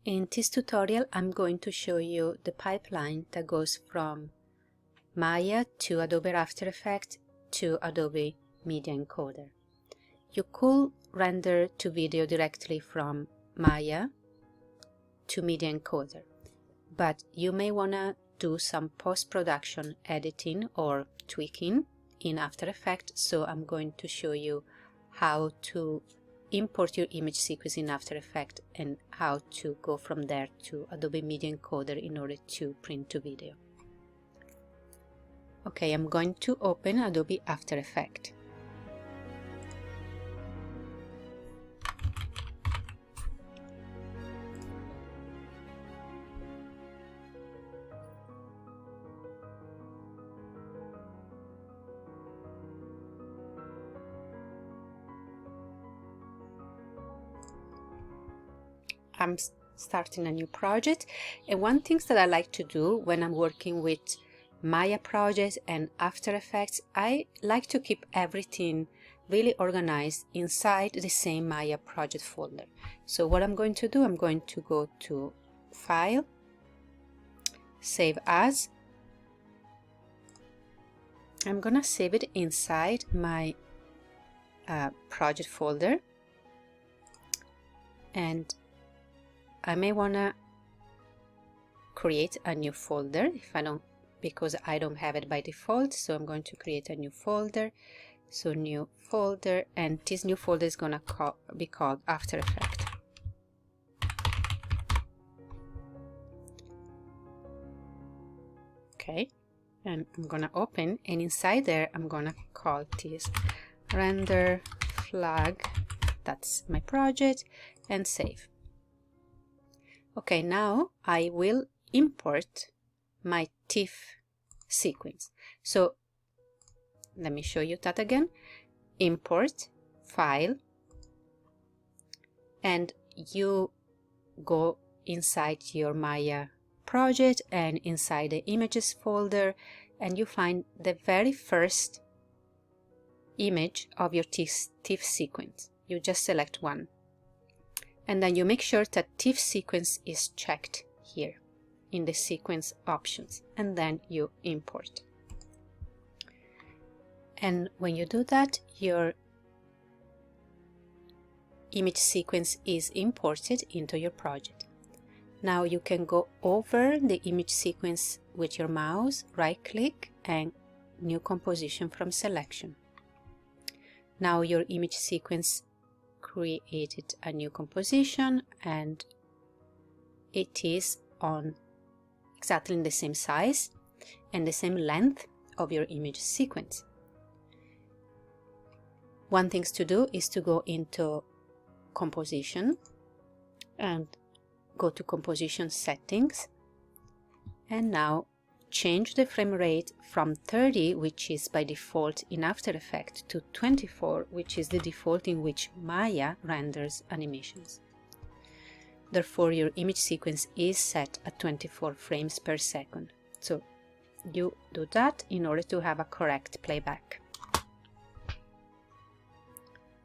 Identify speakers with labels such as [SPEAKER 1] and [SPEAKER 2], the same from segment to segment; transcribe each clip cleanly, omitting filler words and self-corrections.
[SPEAKER 1] In this tutorial, I'm going to show you the pipeline that goes from Maya to Adobe After Effects to Adobe Media Encoder. You could render to video directly from Maya to Media Encoder, but you may want to do some post-production editing or tweaking in After Effects, so I'm going to show you how to import your image sequence in After Effects and how to go from there to Adobe Media Encoder in order to print to video. Okay, I'm going to open Adobe After Effects. I'm starting a new project, and one thing that I like to do when I'm working with Maya projects and After Effects, I like to keep everything really organized inside the same Maya project folder. So what I'm going to do, I'm going to go to File, Save As. I'm gonna save it inside my project folder, and I may want to create a new folder because I don't have it by default. So I'm going to create a new folder. So new folder, and this new folder is going to be called After Effects. Okay, and I'm going to open, and inside there I'm going to call this render flag. That's my project, and save. Okay, now I will import my TIFF sequence. So let me show you that again. Import, File, and you go inside your Maya project and inside the images folder, and you find the very first image of your TIFF sequence. You just select one. And then you make sure that TIFF sequence is checked here in the sequence options, and then you import. And when you do that, your image sequence is imported into your project. Now you can go over the image sequence with your mouse, right click, and new composition from selection. Now your image sequence created a new composition, and it is on exactly the same size and the same length of your image sequence. One thing to do is to go into composition and go to composition settings, and now change the frame rate from 30, which is by default in After Effects, to 24, which is the default in which Maya renders animations. Therefore, your image sequence is set at 24 frames per second. So you do that in order to have a correct playback.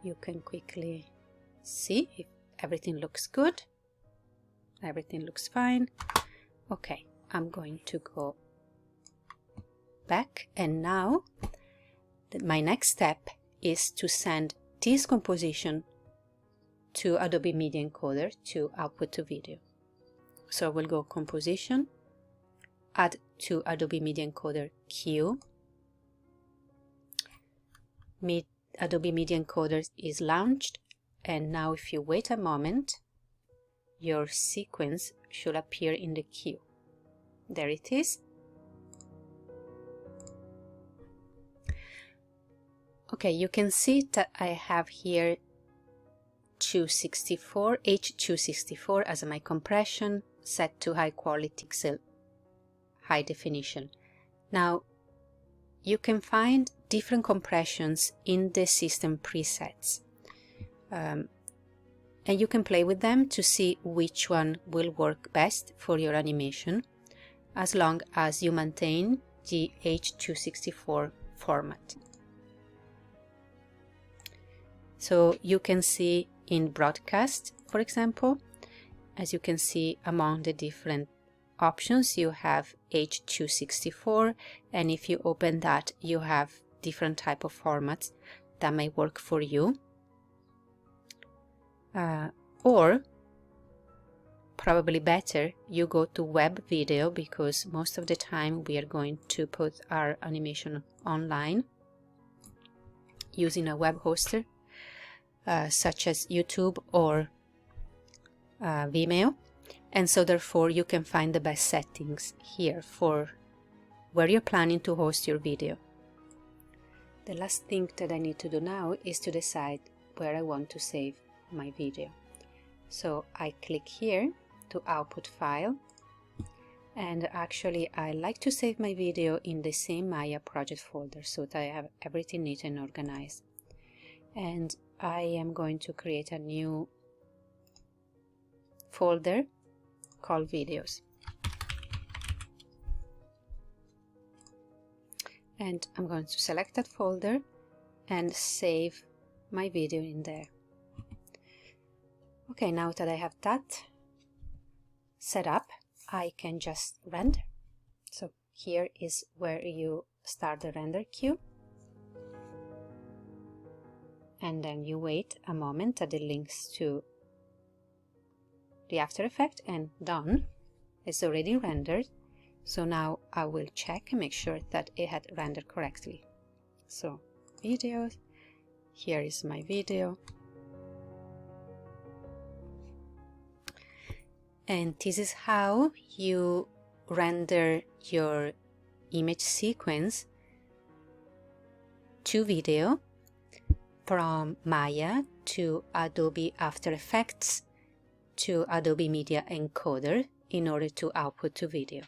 [SPEAKER 1] You can quickly see if everything looks good. Everything looks fine. Okay, I'm going to go back, and now my next step is to send this composition to Adobe Media Encoder to output to video. So we'll go composition, add to Adobe Media Encoder queue. Adobe Media Encoder is launched, and now if you wait a moment, your sequence should appear in the queue. There it is. Okay, you can see that I have here 264, H264 as my compression, set to high quality pixel high definition. Now you can find different compressions in the system presets, and you can play with them to see which one will work best for your animation, as long as you maintain the H264 format. So you can see in broadcast, for example, as you can see, among the different options you have H264, and if you open that you have different type of formats that may work for you. Or probably better, you go to web video, because most of the time we are going to put our animation online using a web hoster such as YouTube or Vimeo, and so therefore you can find the best settings here for where you're planning to host your video. The last thing that I need to do now is to decide where I want to save my video. So I click here to output file, and actually I like to save my video in the same Maya project folder so that I have everything neat and organized. And I am going to create a new folder called videos, and I'm going to select that folder and save my video in there. Okay, now that I have that set up, I can just render. So here is where you start the render queue, and then you wait a moment that it links to the After Effects, and done. It's already rendered. So now I will check and make sure that it had rendered correctly. So videos, here is my video, and this is how you render your image sequence to video from Maya to Adobe After Effects to Adobe Media Encoder in order to output to video.